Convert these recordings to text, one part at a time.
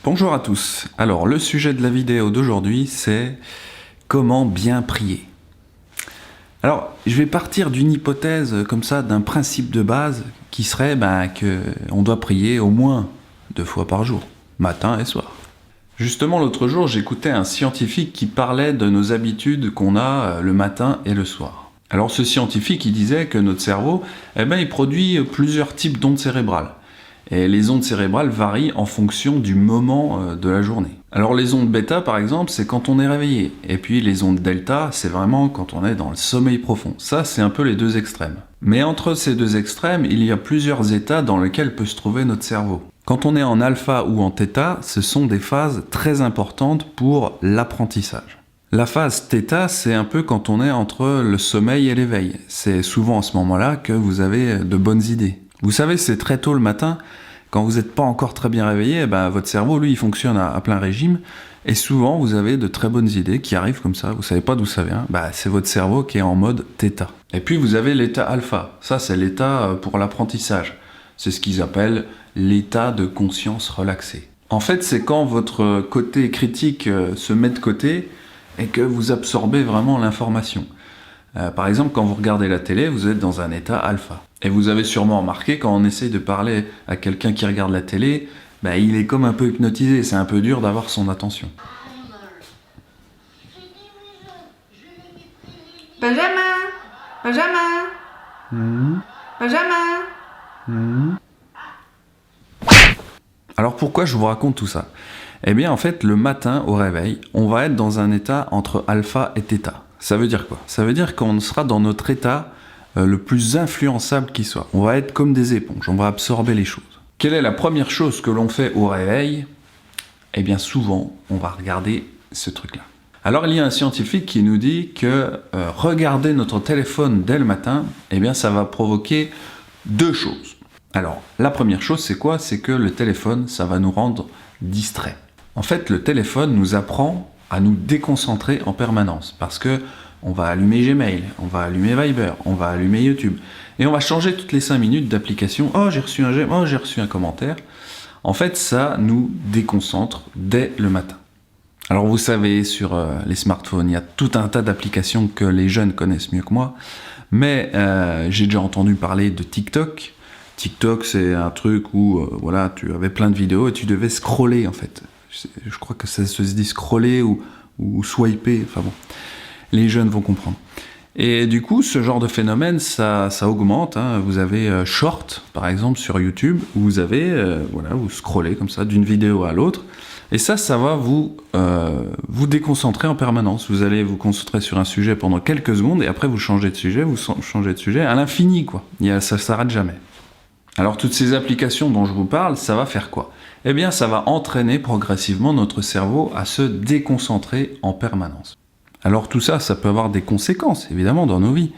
Bonjour à tous. Alors le sujet de la vidéo d'aujourd'hui c'est comment bien prier. Alors je vais partir d'une hypothèse comme ça, d'un principe de base qui serait qu'on doit prier au moins 2 fois par jour, matin et soir. Justement l'autre jour j'écoutais un scientifique qui parlait de nos habitudes qu'on a le matin et le soir. Alors ce scientifique il disait que notre cerveau il produit plusieurs types d'ondes cérébrales. Et les ondes cérébrales varient en fonction du moment de la journée. Alors les ondes bêta par exemple, c'est quand on est réveillé. Et puis les ondes delta, c'est vraiment quand on est dans le sommeil profond. Ça, c'est un peu les deux extrêmes. Mais entre ces deux extrêmes, il y a plusieurs états dans lesquels peut se trouver notre cerveau. Quand on est en alpha ou en θ, ce sont des phases très importantes pour l'apprentissage. La phase θ, c'est un peu quand on est entre le sommeil et l'éveil. C'est souvent à ce moment-là que vous avez de bonnes idées. Vous savez, c'est très tôt le matin, quand vous n'êtes pas encore très bien réveillé, votre cerveau, lui, il fonctionne à plein régime, et souvent, vous avez de très bonnes idées qui arrivent comme ça, vous savez pas d'où ça vient, c'est votre cerveau qui est en mode θ. Et puis, vous avez l'état alpha, ça c'est l'état pour l'apprentissage. C'est ce qu'ils appellent l'état de conscience relaxée. En fait, c'est quand votre côté critique se met de côté, et que vous absorbez vraiment l'information. Par exemple, quand vous regardez la télé, vous êtes dans un état alpha. Et vous avez sûrement remarqué, quand on essaye de parler à quelqu'un qui regarde la télé, il est comme un peu hypnotisé, c'est un peu dur d'avoir son attention. Benjamin, Benjamin, Benjamin. Alors pourquoi je vous raconte tout ça? Eh bien en fait, le matin au réveil, on va être dans un état entre alpha et θ. Ça veut dire quoi? Ça veut dire qu'on sera dans notre état le plus influençable qui soit. On va être comme des éponges, on va absorber les choses. Quelle est la première chose que l'on fait au réveil? Eh bien souvent, on va regarder ce truc-là. Alors il y a un scientifique qui nous dit que regarder notre téléphone dès le matin, eh bien ça va provoquer 2 choses. Alors la première chose c'est quoi? C'est que le téléphone, ça va nous rendre distraits. En fait, le téléphone nous apprend à nous déconcentrer en permanence parce que on va allumer Gmail, on va allumer Viber, on va allumer YouTube et on va changer toutes les 5 minutes d'application. Oh, j'ai reçu un j'aime, oh, j'ai reçu un commentaire. En fait, ça nous déconcentre dès le matin. Alors vous savez, sur les smartphones, il y a tout un tas d'applications que les jeunes connaissent mieux que moi, mais j'ai déjà entendu parler de TikTok. TikTok, c'est un truc où tu avais plein de vidéos et tu devais scroller en fait. Je crois que ça se dit scroller ou swiper, enfin bon. Les jeunes vont comprendre. Et du coup, ce genre de phénomène, ça augmente. Vous avez Short, par exemple, sur YouTube, où vous avez, vous scrollez comme ça, d'une vidéo à l'autre. Et ça va vous déconcentrer en permanence. Vous allez vous concentrer sur un sujet pendant quelques secondes, et après vous changez de sujet, à l'infini, quoi. Ça s'arrête jamais. Alors, toutes ces applications dont je vous parle, ça va faire quoi? Eh bien, ça va entraîner progressivement notre cerveau à se déconcentrer en permanence. Alors tout ça, ça peut avoir des conséquences, évidemment, dans nos vies.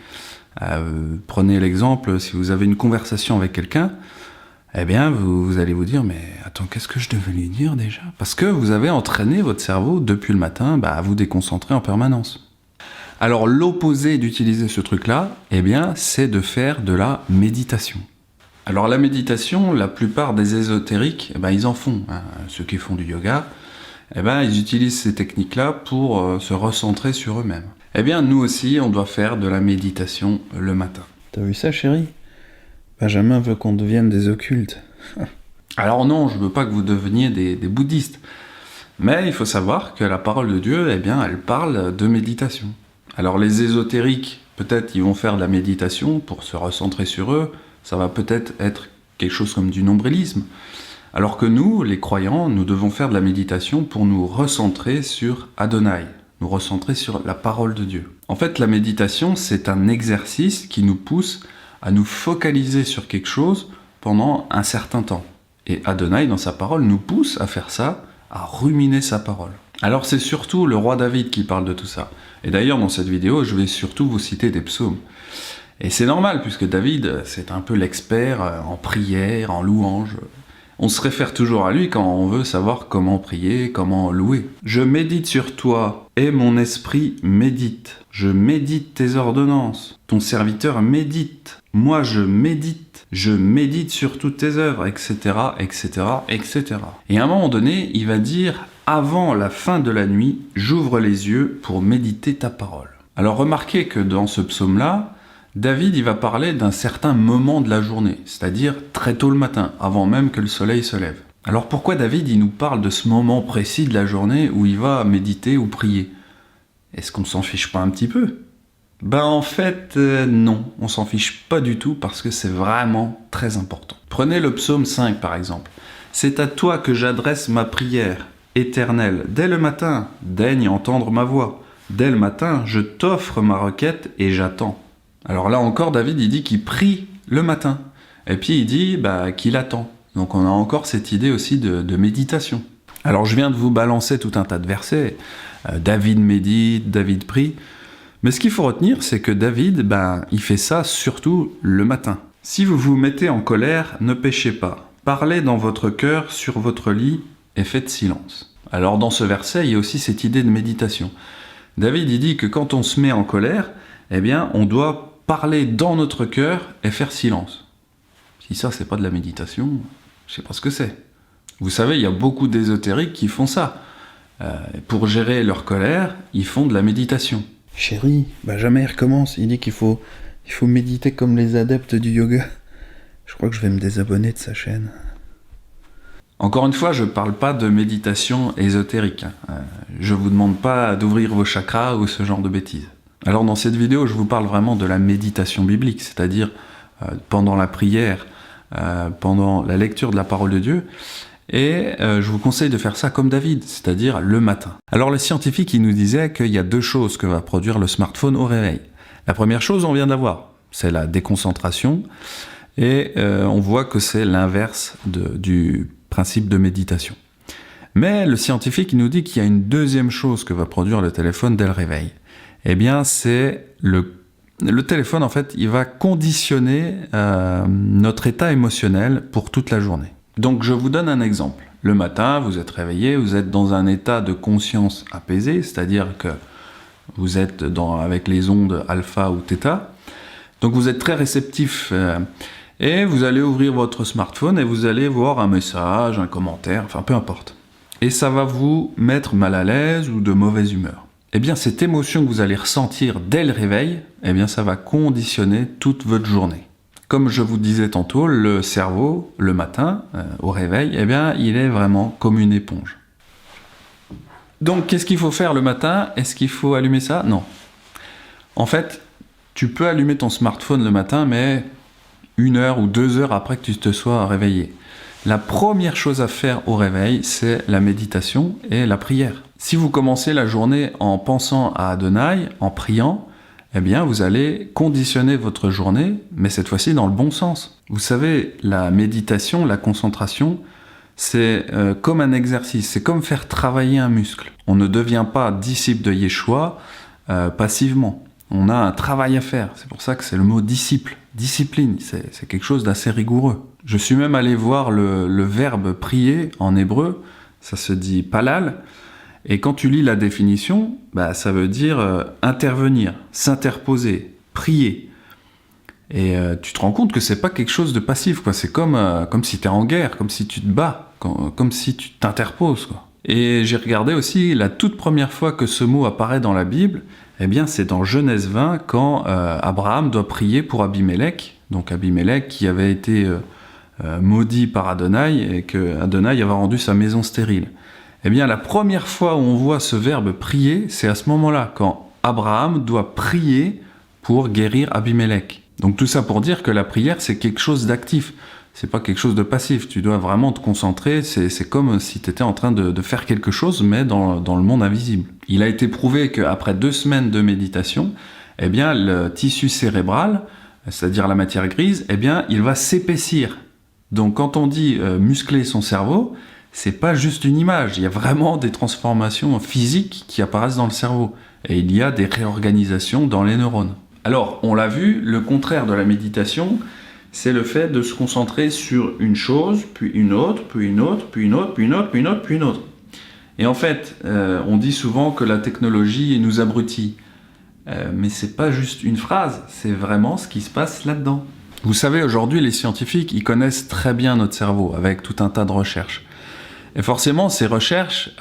Prenez l'exemple, si vous avez une conversation avec quelqu'un, eh bien, vous allez vous dire, mais attends, qu'est-ce que je devais lui dire déjà? Parce que vous avez entraîné votre cerveau, depuis le matin, à vous déconcentrer en permanence. Alors l'opposé d'utiliser ce truc-là, eh bien, c'est de faire de la méditation. Alors la méditation, la plupart des ésotériques, ils en font. Ceux qui font du yoga, ils utilisent ces techniques-là pour se recentrer sur eux-mêmes. Eh bien, nous aussi, on doit faire de la méditation le matin. T'as vu ça, chérie? Benjamin veut qu'on devienne des occultes. Alors non, je veux pas que vous deveniez des bouddhistes. Mais il faut savoir que la parole de Dieu, elle parle de méditation. Alors les ésotériques, peut-être, ils vont faire de la méditation pour se recentrer sur eux. Ça va peut-être être quelque chose comme du nombrilisme. Alors que nous, les croyants, nous devons faire de la méditation pour nous recentrer sur Adonai, nous recentrer sur la parole de Dieu. En fait, la méditation, c'est un exercice qui nous pousse à nous focaliser sur quelque chose pendant un certain temps. Et Adonai, dans sa parole, nous pousse à faire ça, à ruminer sa parole. Alors c'est surtout le roi David qui parle de tout ça. Et d'ailleurs, dans cette vidéo, je vais surtout vous citer des psaumes. Et c'est normal, puisque David, c'est un peu l'expert en prière, en louange. On se réfère toujours à lui quand on veut savoir comment prier, comment louer. Je médite sur toi, et mon esprit médite. Je médite tes ordonnances. Ton serviteur médite. Moi, je médite sur toutes tes œuvres, etc., etc., etc. Et à un moment donné, il va dire, avant la fin de la nuit, j'ouvre les yeux pour méditer ta parole. Alors remarquez que dans ce psaume-là, David, il va parler d'un certain moment de la journée, c'est-à-dire très tôt le matin, avant même que le soleil se lève. Alors pourquoi David, il nous parle de ce moment précis de la journée où il va méditer ou prier? Est-ce qu'on s'en fiche pas un petit peu? En fait, non, on s'en fiche pas du tout parce que c'est vraiment très important. Prenez le psaume 5 par exemple. C'est à toi que j'adresse ma prière, Éternel. Dès le matin, daigne entendre ma voix. Dès le matin, je t'offre ma requête et j'attends. Alors là encore, David, il dit qu'il prie le matin. Et puis il dit qu'il attend. Donc on a encore cette idée aussi de méditation. Alors je viens de vous balancer tout un tas de versets. David médite, David prie. Mais ce qu'il faut retenir, c'est que David, il fait ça surtout le matin. Si vous vous mettez en colère, ne péchez pas. Parlez dans votre cœur, sur votre lit, et faites silence. Alors dans ce verset, il y a aussi cette idée de méditation. David, il dit que quand on se met en colère, on doit parler dans notre cœur et faire silence. Si ça, c'est pas de la méditation, je sais pas ce que c'est. Vous savez, il y a beaucoup d'ésotériques qui font ça. Pour gérer leur colère, ils font de la méditation. Chérie, jamais il recommence. Il dit qu'il faut méditer comme les adeptes du yoga. Je crois que je vais me désabonner de sa chaîne. Encore une fois, je parle pas de méditation ésotérique. Je vous demande pas d'ouvrir vos chakras ou ce genre de bêtises. Alors dans cette vidéo, je vous parle vraiment de la méditation biblique, c'est-à-dire pendant la prière, pendant la lecture de la parole de Dieu. Et je vous conseille de faire ça comme David, c'est-à-dire le matin. Alors les scientifiques, ils nous disaient qu'il y a deux choses que va produire le smartphone au réveil. La première chose, on vient d'avoir, c'est la déconcentration. Et on voit que c'est l'inverse du principe de méditation. Mais le scientifique, il nous dit qu'il y a une deuxième chose que va produire le téléphone dès le réveil. C'est le téléphone, en fait, il va conditionner notre état émotionnel pour toute la journée. Donc je vous donne un exemple. Le matin, vous êtes réveillé, vous êtes dans un état de conscience apaisé, c'est-à-dire que vous êtes avec les ondes alpha ou θ. Donc vous êtes très réceptif et vous allez ouvrir votre smartphone et vous allez voir un message, un commentaire, enfin peu importe. Et ça va vous mettre mal à l'aise ou de mauvaise humeur. Cette émotion que vous allez ressentir dès le réveil, ça va conditionner toute votre journée. Comme je vous disais tantôt, le cerveau, le matin, au réveil, il est vraiment comme une éponge. Donc, qu'est-ce qu'il faut faire le matin? Est-ce qu'il faut allumer ça? Non. En fait, tu peux allumer ton smartphone le matin, mais 1 heure ou 2 heures après que tu te sois réveillé. La première chose à faire au réveil, c'est la méditation et la prière. Si vous commencez la journée en pensant à Adonai, en priant, vous allez conditionner votre journée, mais cette fois-ci dans le bon sens. Vous savez, la méditation, la concentration, c'est comme un exercice, c'est comme faire travailler un muscle. On ne devient pas disciple de Yeshua passivement. On a un travail à faire, c'est pour ça que c'est le mot disciple, discipline, c'est quelque chose d'assez rigoureux. Je suis même allé voir le verbe prier en hébreu, ça se dit palal, et quand tu lis la définition, ça veut dire intervenir, s'interposer, prier. Et tu te rends compte que c'est pas quelque chose de passif, quoi. C'est comme si tu es en guerre, comme si tu te bats, comme si tu t'interposes, quoi. Et j'ai regardé aussi la toute première fois que ce mot apparaît dans la Bible, c'est dans Genèse 20, quand Abraham doit prier pour Abimelech, donc Abimelech qui avait été maudit par Adonai et que Adonai avait rendu sa maison stérile. La première fois où on voit ce verbe prier, c'est à ce moment-là, quand Abraham doit prier pour guérir Abimelech. Donc tout ça pour dire que la prière, c'est quelque chose d'actif. C'est pas quelque chose de passif. Tu dois vraiment te concentrer. C'est comme si tu étais en train de faire quelque chose, mais dans le monde invisible. Il a été prouvé qu'après 2 semaines de méditation, le tissu cérébral, c'est-à-dire la matière grise, il va s'épaissir. Donc quand on dit muscler son cerveau, c'est pas juste une image, il y a vraiment des transformations physiques qui apparaissent dans le cerveau. Et il y a des réorganisations dans les neurones. Alors, on l'a vu, le contraire de la méditation, c'est le fait de se concentrer sur une chose, puis une autre, puis une autre, puis une autre, puis une autre, puis une autre, puis une autre. Et en fait, on dit souvent que la technologie nous abrutit. Mais c'est pas juste une phrase, c'est vraiment ce qui se passe là-dedans. Vous savez, aujourd'hui, les scientifiques, ils connaissent très bien notre cerveau avec tout un tas de recherches. Et forcément, ces recherches,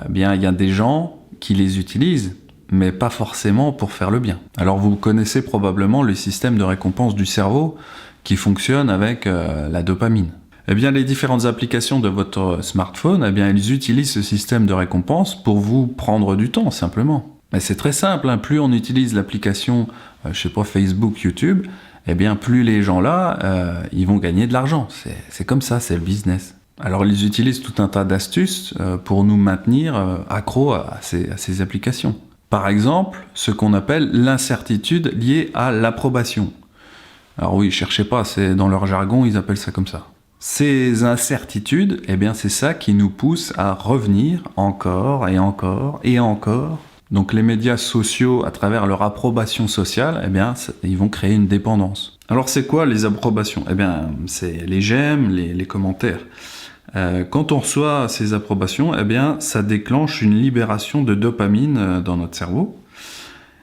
bien, il y a des gens qui les utilisent, mais pas forcément pour faire le bien. Alors, vous connaissez probablement le système de récompense du cerveau qui fonctionne avec la dopamine. Eh bien, les différentes applications de votre smartphone, eh bien, elles utilisent ce système de récompense pour vous prendre du temps, simplement. Mais c'est très simple, hein. Plus on utilise l'application, je sais pas, Facebook, YouTube, eh bien, plus les gens là, ils vont gagner de l'argent. C'est comme ça, c'est le business. Alors, ils utilisent tout un tas d'astuces pour nous maintenir accros à ces applications. Par exemple, ce qu'on appelle l'incertitude liée à l'approbation. Alors oui, cherchez pas, c'est dans leur jargon, ils appellent ça comme ça. Ces incertitudes, eh bien, c'est ça qui nous pousse à revenir encore et encore et encore. Donc les médias sociaux, à travers leur approbation sociale, eh bien, ils vont créer une dépendance. Alors c'est quoi les approbations ? Eh bien, c'est les j'aime, les commentaires. Quand on reçoit ces approbations, eh bien, ça déclenche une libération de dopamine dans notre cerveau.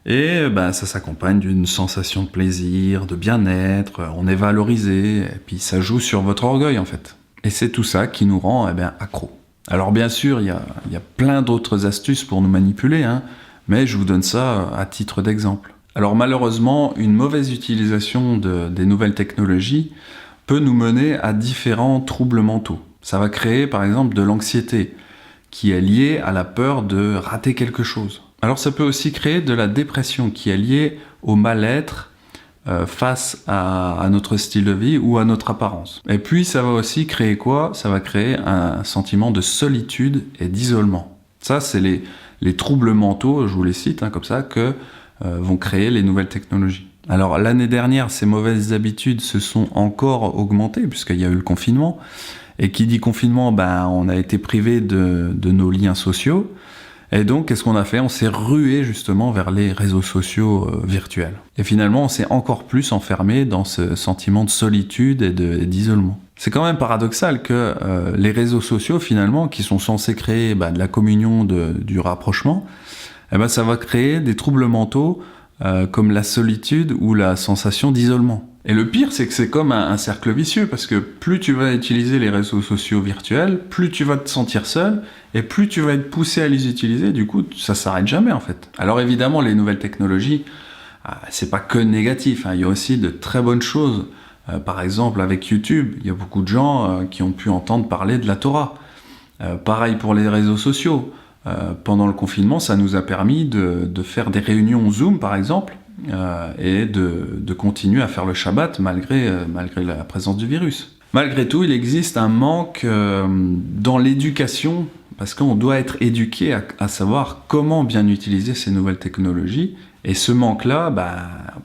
Et ben, ça s'accompagne d'une sensation de plaisir, de bien-être, on est valorisé, et puis ça joue sur votre orgueil en fait. Et c'est tout ça qui nous rend accros. Alors bien sûr, il y a plein d'autres astuces pour nous manipuler, hein, mais je vous donne ça à titre d'exemple. Alors malheureusement, une mauvaise utilisation des nouvelles technologies peut nous mener à différents troubles mentaux. Ça va créer par exemple de l'anxiété, qui est liée à la peur de rater quelque chose. Alors ça peut aussi créer de la dépression qui est liée au mal-être face à notre style de vie ou à notre apparence. Et puis ça va aussi créer quoi ? Ça va créer un sentiment de solitude et d'isolement. Ça, c'est les troubles mentaux, je vous les cite comme ça, que vont créer les nouvelles technologies. Alors l'année dernière, ces mauvaises habitudes se sont encore augmentées puisqu'il y a eu le confinement. Et qui dit confinement, on a été privé de nos liens sociaux. Et donc, qu'est-ce qu'on a fait ? On s'est rué justement vers les réseaux sociaux virtuels. Et finalement, on s'est encore plus enfermé dans ce sentiment de solitude et d'isolement. C'est quand même paradoxal que les réseaux sociaux, finalement, qui sont censés créer de la communion, du rapprochement, ça va créer des troubles mentaux comme la solitude ou la sensation d'isolement. Et le pire, c'est que c'est comme un cercle vicieux, parce que plus tu vas utiliser les réseaux sociaux virtuels, plus tu vas te sentir seul, et plus tu vas être poussé à les utiliser, du coup, ça s'arrête jamais, en fait. Alors évidemment, les nouvelles technologies, c'est pas que négatif, hein, il y a aussi de très bonnes choses. Par exemple, avec YouTube, il y a beaucoup de gens qui ont pu entendre parler de la Torah. Pareil pour les réseaux sociaux. Pendant le confinement, ça nous a permis de faire des réunions Zoom, par exemple, et de continuer à faire le Shabbat malgré la présence du virus. Malgré tout, il existe un manque dans l'éducation, parce qu'on doit être éduqué à savoir comment bien utiliser ces nouvelles technologies, et ce manque-là,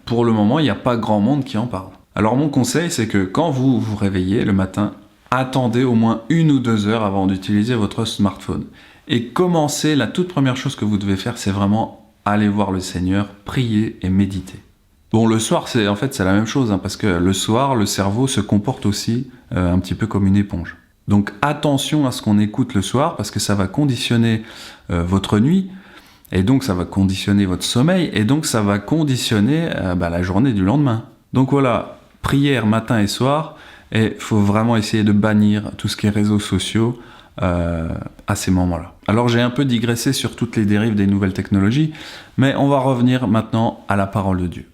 pour le moment, il n'y a pas grand monde qui en parle. Alors mon conseil, c'est que quand vous vous réveillez le matin, attendez au moins 1 ou 2 heures avant d'utiliser votre smartphone. Et commencez, la toute première chose que vous devez faire, c'est vraiment aller voir le Seigneur, prier et méditer. Bon, le soir, c'est la même chose, hein, parce que le soir, le cerveau se comporte aussi un petit peu comme une éponge. Donc attention à ce qu'on écoute le soir, parce que ça va conditionner votre nuit, et donc ça va conditionner votre sommeil, et donc ça va conditionner la journée du lendemain. Donc voilà, prière matin et soir, et il faut vraiment essayer de bannir tout ce qui est réseaux sociaux, à ces moments-là. Alors j'ai un peu digressé sur toutes les dérives des nouvelles technologies, mais on va revenir maintenant à la parole de Dieu.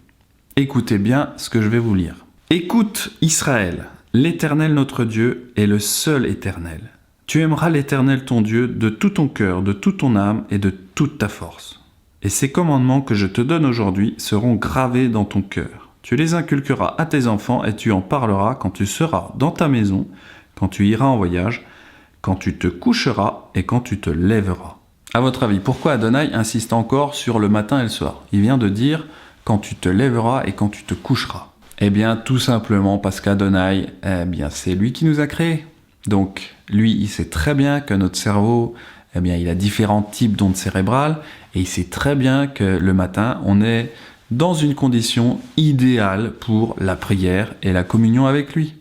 Écoutez bien ce que je vais vous lire. Écoute Israël, l'Éternel notre Dieu est le seul éternel. Tu aimeras l'Éternel ton Dieu de tout ton cœur, de toute ton âme et de toute ta force. Et ces commandements que je te donne aujourd'hui seront gravés dans ton cœur. Tu les inculqueras à tes enfants et tu en parleras quand tu seras dans ta maison, quand tu iras en voyage, quand tu te coucheras et quand tu te lèveras. À votre avis, pourquoi Adonai insiste encore sur le matin et le soir ? Il vient de dire quand tu te lèveras et quand tu te coucheras. Eh bien, tout simplement parce qu'Adonai, c'est lui qui nous a créés. Donc, lui, il sait très bien que notre cerveau, il a différents types d'ondes cérébrales et il sait très bien que le matin, on est dans une condition idéale pour la prière et la communion avec lui.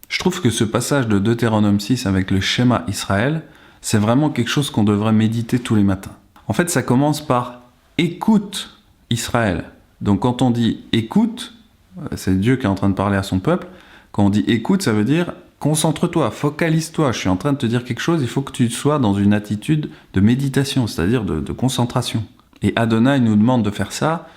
Je trouve que ce passage de Deutéronome 6 avec le schéma Israël, c'est vraiment quelque chose qu'on devrait méditer tous les matins. En fait, ça commence par « écoute Israël ». Donc quand on dit « écoute », C'est Dieu qui est en train de parler à son peuple. Quand on dit écoute, ça veut dire concentre-toi, focalise-toi. Je suis en train de te dire quelque chose, il faut que tu sois dans une attitude de méditation, c'est-à-dire de concentration. Et Adonai nous demande de faire ça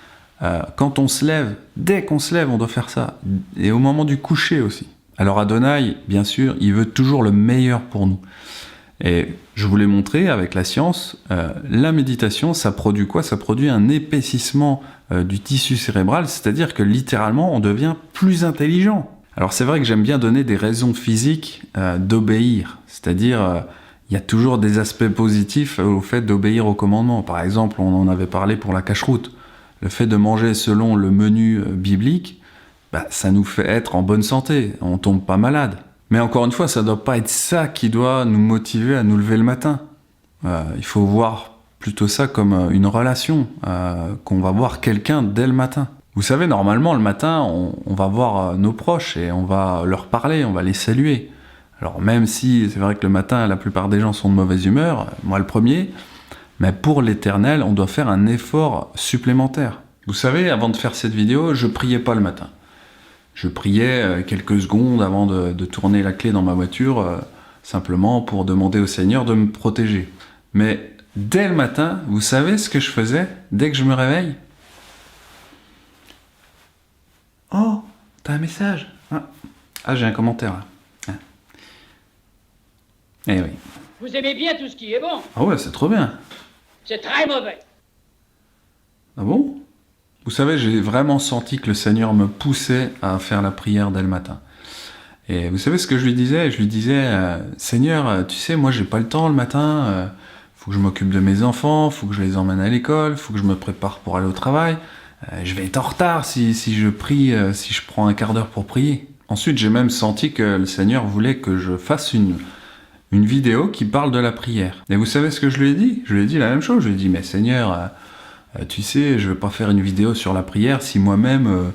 quand on se lève. Dès qu'on se lève, on doit faire ça. Et au moment du coucher aussi. Alors Adonai, bien sûr, il veut toujours le meilleur pour nous. Et je vous l'ai montré avec la science, la méditation, ça produit quoi? Ça produit un épaississement du tissu cérébral, c'est-à-dire que littéralement, on devient plus intelligent. Alors c'est vrai que j'aime bien donner des raisons physiques d'obéir, c'est-à-dire il y a toujours des aspects positifs au fait d'obéir au commandement. Par exemple, on en avait parlé pour la cache-route. Le fait de manger selon le menu biblique, ça nous fait être en bonne santé, on tombe pas malade. Mais encore une fois, ça ne doit pas être ça qui doit nous motiver à nous lever le matin. Il faut voir plutôt ça comme une relation, qu'on va voir quelqu'un dès le matin. Vous savez, normalement, le matin, on va voir nos proches et on va leur parler, on va les saluer. Alors même si c'est vrai que le matin, la plupart des gens sont de mauvaise humeur, moi le premier, mais pour l'Éternel, on doit faire un effort supplémentaire. Vous savez, avant de faire cette vidéo, je priais pas le matin. Je priais quelques secondes avant de tourner la clé dans ma voiture, simplement pour demander au Seigneur de me protéger. Mais dès le matin, vous savez ce que je faisais dès que je me réveille? Oh, t'as un message? Ah, j'ai un commentaire là. Eh oui. Vous aimez bien tout ce qui est bon. Ah ouais, c'est trop bien. C'est très mauvais. Ah bon? Vous savez, j'ai vraiment senti que le Seigneur me poussait à faire la prière dès le matin. Et vous savez ce que je lui disais? Je lui disais, Seigneur, tu sais, moi j'ai pas le temps le matin, faut que je m'occupe de mes enfants, faut que je les emmène à l'école, faut que je me prépare pour aller au travail, je vais être en retard si je prie, si je prends un quart d'heure pour prier. Ensuite, j'ai même senti que le Seigneur voulait que je fasse une vidéo qui parle de la prière. Et vous savez ce que je lui ai dit? Je lui ai dit la même chose, je lui ai dit, mais Seigneur, tu sais, je vais pas faire une vidéo sur la prière si moi-même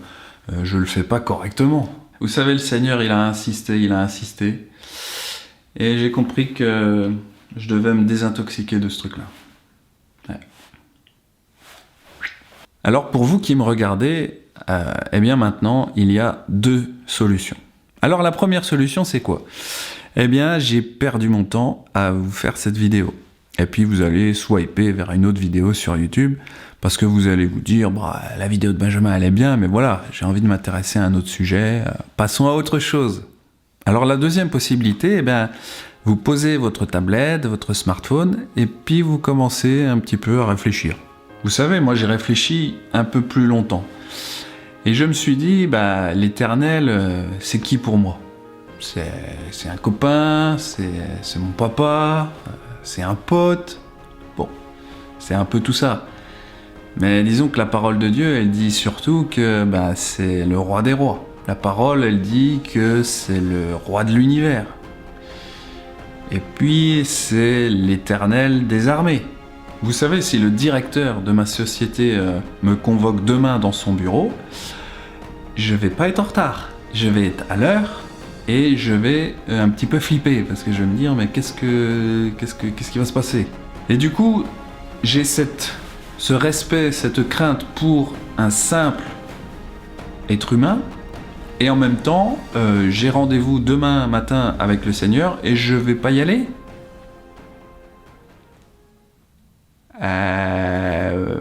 je le fais pas correctement. Vous savez, le Seigneur, il a insisté, et j'ai compris que je devais me désintoxiquer de ce truc-là. Ouais. Alors, pour vous qui me regardez, eh bien maintenant, il y a deux solutions. Alors, la première solution, c'est quoi? Eh bien, j'ai perdu mon temps à vous faire cette vidéo. Et puis, vous allez swiper vers une autre vidéo sur YouTube, parce que vous allez vous dire, la vidéo de Benjamin, elle est bien, mais voilà, j'ai envie de m'intéresser à un autre sujet, passons à autre chose. Alors la deuxième possibilité, eh bien, vous posez votre tablette, votre smartphone, et puis vous commencez un petit peu à réfléchir. Vous savez, moi j'ai réfléchi un peu plus longtemps. Et je me suis dit, l'Éternel, c'est qui pour moi? C'est un copain, c'est mon papa, c'est un pote, bon, c'est un peu tout ça. Mais disons que la parole de Dieu, elle dit surtout que c'est le roi des rois. La parole, elle dit que c'est le roi de l'univers. Et puis, c'est l'Éternel des armées. Vous savez, si le directeur de ma société me convoque demain dans son bureau, je vais pas être en retard. Je vais être à l'heure et je vais un petit peu flipper parce que je vais me dire, mais qu'est-ce qui va se passer? Et du coup, j'ai ce respect, cette crainte pour un simple être humain, et en même temps, j'ai rendez-vous demain matin avec le Seigneur et je vais pas y aller?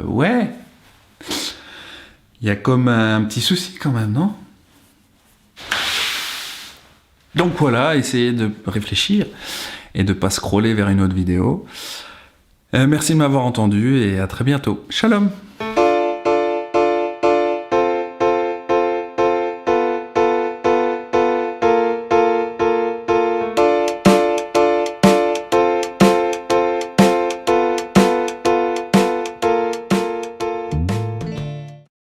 Ouais. Il y a comme un petit souci quand même, non? Donc voilà, essayez de réfléchir et de pas scroller vers une autre vidéo. Merci de m'avoir entendu et à très bientôt. Shalom!